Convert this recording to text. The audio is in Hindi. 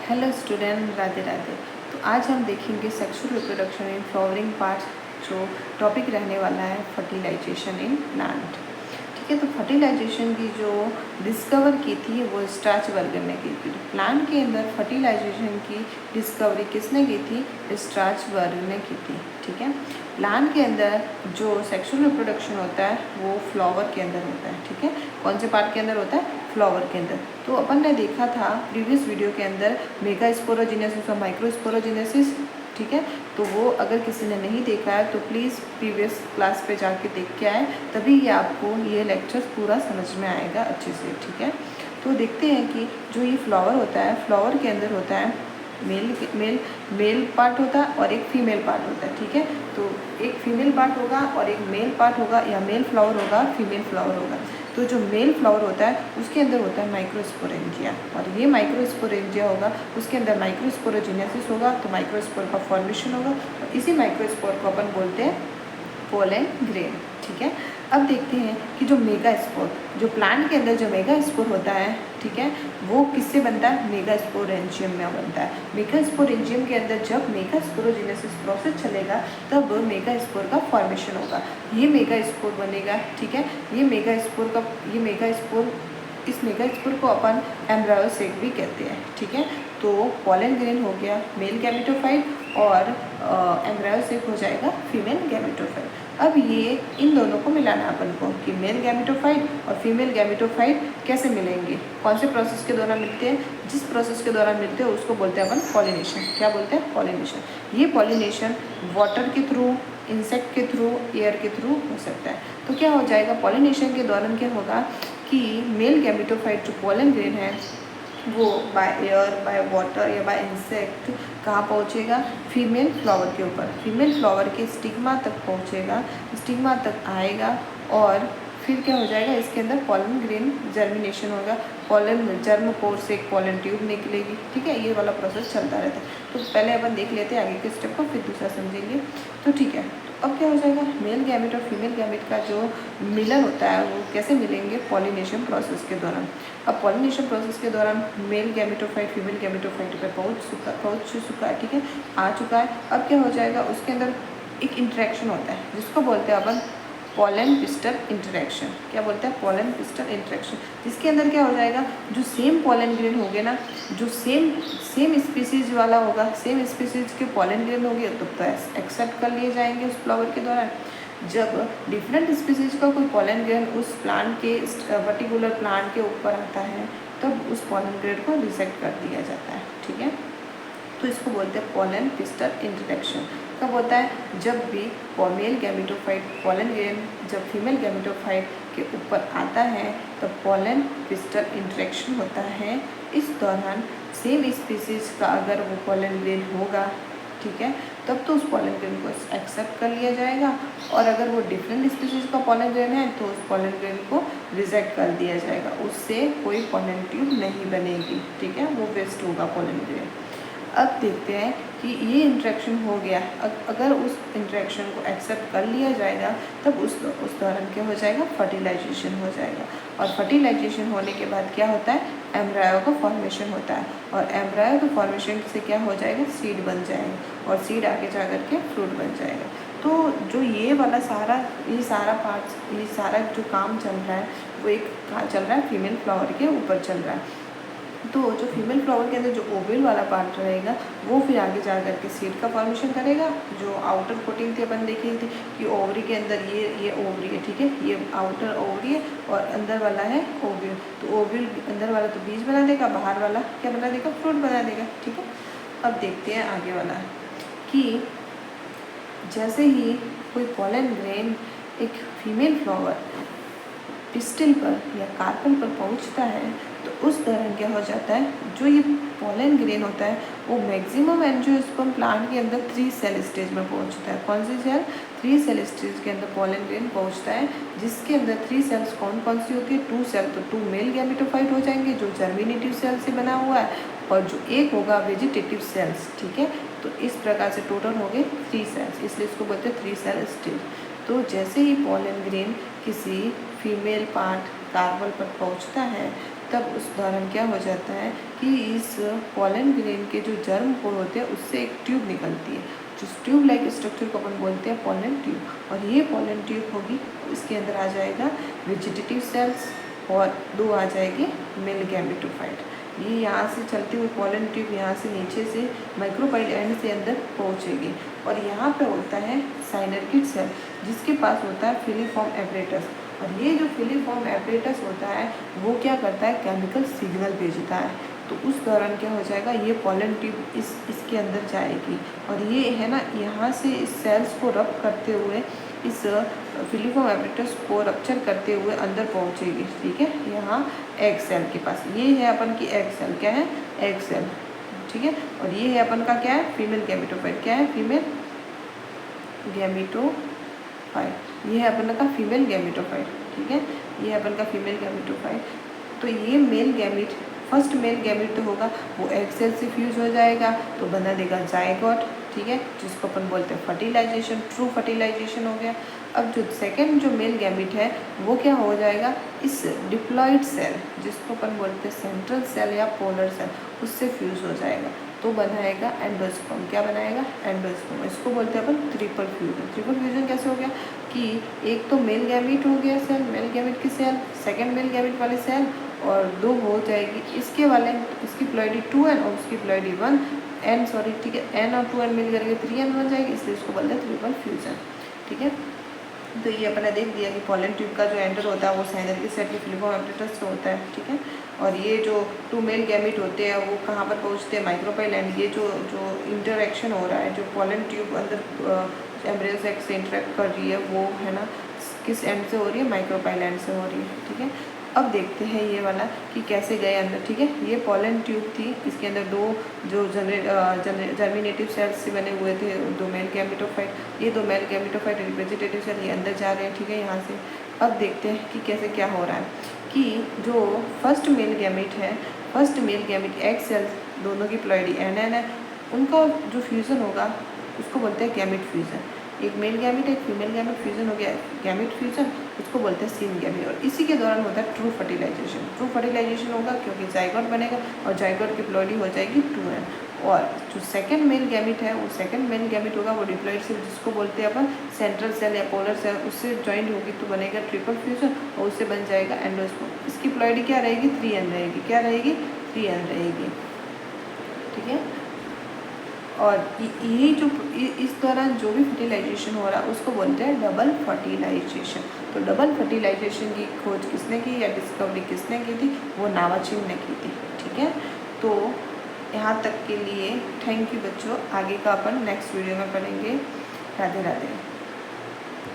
Hello student, Radhe Radhe. तो आज हम देखेंगे sexual reproduction in flowering part. जो टॉपिक रहने वाला है फर्टिलाइजेशन इन प्लांट। ठीक है, तो फर्टिलाइजेशन की जो डिस्कवर की थी वो स्ट्रासबर्गर ने की थी। प्लांट के अंदर फर्टिलाइजेशन की डिस्कवरी किसने की थी? स्ट्रासबर्गर ने की थी। ठीक है, प्लांट के अंदर जो सेक्सुअल रिप्रोडक्शन होता है वो फ्लावर के अंदर होता है। ठीक है, कौन से पार्ट के अंदर होता है? फ्लावर के अंदर। तो अपन ने देखा था प्रीवियस वीडियो के अंदर मेगास्पोरोजेनेसिस और माइक्रोस्पोरोजेनेसिस। ठीक है, तो वो अगर किसी ने नहीं देखा है तो प्लीज़ प्रीवियस क्लास पे जाके देख के आए, तभी ये आपको ये लेक्चर पूरा समझ में आएगा अच्छे से। ठीक है, तो देखते हैं कि जो ये फ्लावर होता है, फ्लावर के अंदर होता है मेल पार्ट होता है और एक फीमेल पार्ट होता है। ठीक है, तो एक फीमेल पार्ट होगा और एक मेल पार्ट होगा, या मेल फ्लावर होगा फीमेल फ्लावर होगा। तो जो मेल फ्लावर होता है उसके अंदर होता है माइक्रोस्पोरेंजिया, और ये माइक्रोस्पोरेंजिया होगा उसके अंदर माइक्रोस्पोरोजेनेसिस होगा, तो माइक्रोस्पोर का फॉर्मेशन होगा, और इसी माइक्रोस्पोर को अपन बोलते हैं पोलन ग्रेन। ठीक है, अब देखते हैं कि जो मेगास्पोर, जो प्लांट के अंदर जो मेगास्पोर होता है, ठीक है, वो किससे बनता है? मेगास्पोरेंजियम में बनता है। मेगास्पोरेंजियम के अंदर जब मेगास्पोरोजेनेसिस प्रोसेस चलेगा तब मेगास्पोर का फॉर्मेशन होगा। ये मेगास्पोर बनेगा। ठीक है, ये मेगास्पोर इस मेगास्पोर को अपन एम्ब्रायोसेक भी कहते हैं। ठीक है, तो पोलन ग्रेन हो गया मेल गैमेटोफाइट और एम्ब्रायोसेक हो जाएगा फीमेल गैमेटोफाइट। अब ये इन दोनों को मिलाना अपन को कि मेल गैमेटोफाइट और फीमेल गैमेटोफाइट कैसे मिलेंगे, कौन से प्रोसेस के दौरान मिलते हैं? जिस प्रोसेस के दौरान मिलते हैं उसको बोलते हैं अपन पॉलिनेशन। क्या बोलते हैं? पॉलिनेशन। ये पॉलिनेशन वाटर के थ्रू, इंसेक्ट के थ्रू, एयर के थ्रू हो सकता है। तो क्या हो जाएगा पॉलिनेशन के दौरान? क्या होगा कि मेल गैमेटोफाइट जो पोलन ग्रेन है वो बाय एयर, बाय वाटर या बाय इंसेक्ट कहाँ पहुँचेगा? फीमेल फ्लावर के ऊपर, फीमेल फ्लावर के स्टिग्मा तक पहुँचेगा, स्टिग्मा तक आएगा, और फिर क्या हो जाएगा? इसके अंदर पोलन ग्रेन जर्मिनेशन होगा, पोलन जर्म पोर से एक पोलन ट्यूब निकलेगी। ठीक है, ये वाला प्रोसेस चलता रहता है। तो पहले अपन देख लेते हैं आगे के स्टेप को, फिर दूसरा समझेंगे। तो ठीक है, अब क्या हो जाएगा? मेल गैमेट और फीमेल गैमेट का जो मिलन होता है वो कैसे मिलेंगे? पॉलिनेशन प्रोसेस के दौरान। अब पॉलिनेशन प्रोसेस के दौरान मेल गैमेटोफाइट फीमेल गैमेटोफाइट पे पहुँच चुका है। ठीक है, आ चुका है। अब क्या हो जाएगा? उसके अंदर एक इंटरेक्शन होता है जिसको बोलते हैं अपन पोलन पिस्टल इंटरेक्शन। क्या बोलते हैं? Pollen pistol interaction. जिसके अंदर क्या हो जाएगा? जो सेम पोलन ग्रेन हो गए ना, जो सेम स्पीसीज वाला होगा, सेम स्पीसीज के पोलन ग्रेन हो गए तो एक्सेप्ट कर लिए जाएंगे उस फ्लावर के दौरान। जब डिफरेंट स्पीसीज का कोई पोलन ग्रेन उस प्लांट के पर्टिकुलर प्लांट के ऊपर आता है तब उस पोलन ग्रेन को रिजेक्ट कर दिया जाता है। ठीक है, तो इसको बोलते हैं पोलन पिस्टल इंटरेक्शन। कब होता है? जब भी मेल गैमेटोफाइट पोलन ग्रेन जब फीमेल गैमेटोफाइट के ऊपर आता है तब पोलन पिस्टल इंटरेक्शन होता है। इस दौरान सेम स्पीसीज का अगर वो पोलन ग्रेन होगा, ठीक है, तब तो उस पोलन ग्रेन को एक्सेप्ट कर लिया जाएगा, और अगर वो डिफरेंट स्पीसीज का पोलन ग्रेन है तो उस पोलन ग्रेन को रिजेक्ट कर दिया जाएगा। उससे कोई पोलन ट्यूब नहीं बनेगी। ठीक है, वो वेस्ट होगा पोलन ग्रेन। अब देखते हैं कि ये इंटरेक्शन हो गया, अगर उस इंटरेक्शन को एक्सेप्ट कर लिया जाएगा तब उस दौरान क्या हो जाएगा? फर्टिलाइजेशन हो जाएगा, और फर्टिलाइजेशन होने के बाद क्या होता है? एम्ब्रायो का फॉर्मेशन होता है, और एम्ब्रायो के फॉर्मेशन से क्या हो जाएगा? सीड बन जाएगा, और सीड आगे जा कर के फ्रूट बन जाएगा। तो जो ये सारा पार्ट, ये सारा जो काम चल रहा है वो एक चल रहा है फीमेल फ्लावर के ऊपर चल रहा है। तो जो फीमेल फ्लावर के अंदर जो ओवल वाला पार्ट रहेगा वो फिर आगे जा कर के सीड का फॉर्मेशन करेगा। जो आउटर कोटिंग थी अपन देखी थी कि ओवरी के अंदर ये ओवरी है। ठीक है, ये आउटर ओवरी है और अंदर वाला है ओव्यूल। तो ओव्यूल अंदर वाला तो बीज बना देगा, बाहर वाला क्या बना देगा? फ्रूट बना देगा। ठीक है, अब देखते हैं आगे वाला कि जैसे ही कोई पोलन ग्रेन एक फीमेल फ्लावर पिस्टिल पर या कार्पल पर पहुंचता है तो उस दौरान क्या हो जाता है? जो ये पोलन ग्रेन होता है वो मैक्सिमम एंजियोस्पर्म प्लांट के अंदर 3 सेल स्टेज में पहुंचता है। कौन सी सेल? 3 सेल स्टेज के अंदर पोलन ग्रेन पहुंचता है, जिसके अंदर 3 सेल्स कौन कौन सी होती है? 2 सेल तो 2 मेल गैमेटोफाइट हो जाएंगे जो जर्मिनेटिव सेल से बना हुआ है, और जो एक होगा वेजिटेटिव सेल्स। ठीक है, तो इस प्रकार से टोटल हो गए 3 सेल्स, इसलिए इसको बोलते हैं 3 सेल स्टेज। तो जैसे ही पोलन ग्रेन किसी फीमेल पार्ट कार्बल पर पहुंचता है तब उस दौरान क्या हो जाता है कि इस पॉलन ग्रेन के जो जर्म कोर होते हैं उससे एक ट्यूब निकलती है, जो ट्यूब लाइक स्ट्रक्चर को अपन बोलते हैं पॉलन ट्यूब। और ये पॉलन ट्यूब होगी, इसके अंदर आ जाएगा वेजिटेटिव सेल्स और 2 आ जाएगी मेल गैमेटोफाइट। ये यहाँ से चलती हुई पॉलन ट्यूब यहाँ से नीचे से माइक्रोपाइल एंड से अंदर पहुँचेगी और यहाँ पे होता है साइनर्किड सेल, जिसके पास होता है फिलीफॉर्म एपरेटस। और ये जो फिलीफॉर्म एपरेटस होता है वो क्या करता है, केमिकल सिग्नल भेजता है। तो उस दौरान क्या हो जाएगा, ये पॉलन ट्यूब इसके अंदर जाएगी और ये है ना, यहाँ से इस सेल्स को रब करते हुए इस फिलीफॉर्म एपरेटस को रप्चर करते हुए अंदर पहुँचेगी। ठीक है, यहाँ एग सेल के पास, ये है अपन की एग सेल, क्या है, एग सेल। ठीक है, और ये है अपन का क्या है, फीमेल गैमेटोफाइट, क्या है, फीमेल गैमेटोफाइट। ये है अपन का फीमेल गैमेटोफाइट। ठीक है, ये है अपन का फीमेल गैमेटोफाइट। तो ये male gamete, first male gamete तो होगा वो एग सेल से फ्यूज हो जाएगा तो बना देगा जायगोट। ठीक है, जिसको अपन बोलते हैं फर्टिलाइजेशन, ट्रू फर्टिलाइजेशन हो गया। अब जो सेकंड जो मेल गैमेट है वो क्या हो जाएगा, इस डिप्लॉइड सेल जिसको अपन बोलते हैं सेंट्रल सेल या पोलर सेल, उससे फ्यूज हो जाएगा तो बनाएगा एंडोस्पर्म। क्या बनाएगा, एंडोस्पर्म। इसको बोलते हैं अपन ट्रिपल फ्यूजन। ट्रिपल फ्यूजन कैसे हो गया कि एक तो मेल गैमेट हो गया सेल, मेल गैमेट की सेल, सेकेंड मेल गैमेट वाली सेल, और 2 हो जाएगी इसके वाले, इसकी प्लॉइडी 2n और उसकी प्लॉइडी 1n, सॉरी, ठीक है, n और 2n मिल करके 3n बन जाएगी, इसलिए इसको बोलते हैं ट्रिपल फ्यूजन। ठीक है, तो ये अपने देख दिया कि पॉलन ट्यूब का जो एंडर होता है वो साइनर्किड सेल के फिलीफॉर्म एपरेटस से होता है। ठीक है, और ये जो 2 मेल गैमेट होते हैं वो कहाँ पर पहुँचते हैं, माइक्रोपाइल एंड। ये जो इंटरेक्शन हो रहा है, जो पॉलन ट्यूब अंदर एम्ब्रियो सेक से इंटरेक्ट कर रही है, वो है ना किस एंड से हो रही है, माइक्रोपाइल एंड से हो रही है। ठीक है, अब देखते हैं ये वाला कि कैसे गए अंदर। ठीक है, ये पॉलन ट्यूब थी, इसके अंदर 2 जो जर्मिनेटिव सेल्स से बने हुए थे, 2 मेल गैमेटोफाइट, ये 2 मेल गैमेटोफाइट वेजिटेटिव सेल ये अंदर जा रहे हैं। ठीक है, यहाँ से अब देखते हैं कि कैसे क्या हो रहा है कि जो फर्स्ट मेल गैमेट है, first male gamete egg cells दोनों की प्लॉइडी NN है, उनका जो फ्यूज़न होगा उसको बोलते हैं गैमेट फ्यूज़न। एक मेल गैमेट एक फीमेल गैमेट फ्यूजन हो गया, गैमेट फ्यूजन, उसको बोलते हैं सीन गैमेट। और इसी के दौरान होता है ट्रू फर्टिलाइजेशन। ट्रू फर्टिलाइजेशन होगा क्योंकि जाइगोट बनेगा और जाइगोट की प्लॉइडी हो जाएगी 2n। और जो सेकंड मेल गैमेट है वो सेकंड मेल गैमेट होगा वो डिप्लॉइड सेल, जिसको बोलते हैं अपन सेंट्रल सेल या पोलर सेल, उससे ज्वाइंट होगी तो बनेगा ट्रिपल फ्यूजन और उससे बन जाएगा एंडोस्पर्म। इसकी प्लॉइडी क्या रहेगी, 3n रहेगी। क्या रहेगी, 3n रहेगी। ठीक है, और यही जो इस दौरान जो भी फर्टिलाइजेशन हो रहा है उसको बोलते हैं डबल फर्टिलाइजेशन। तो डबल फर्टिलाइजेशन की खोज किसने की या डिस्कवरी किसने की थी, वो नावाचिम ने की थी। ठीक है, तो यहाँ तक के लिए थैंक यू बच्चों। आगे का अपन नेक्स्ट वीडियो में पढ़ेंगे। राधे राधे।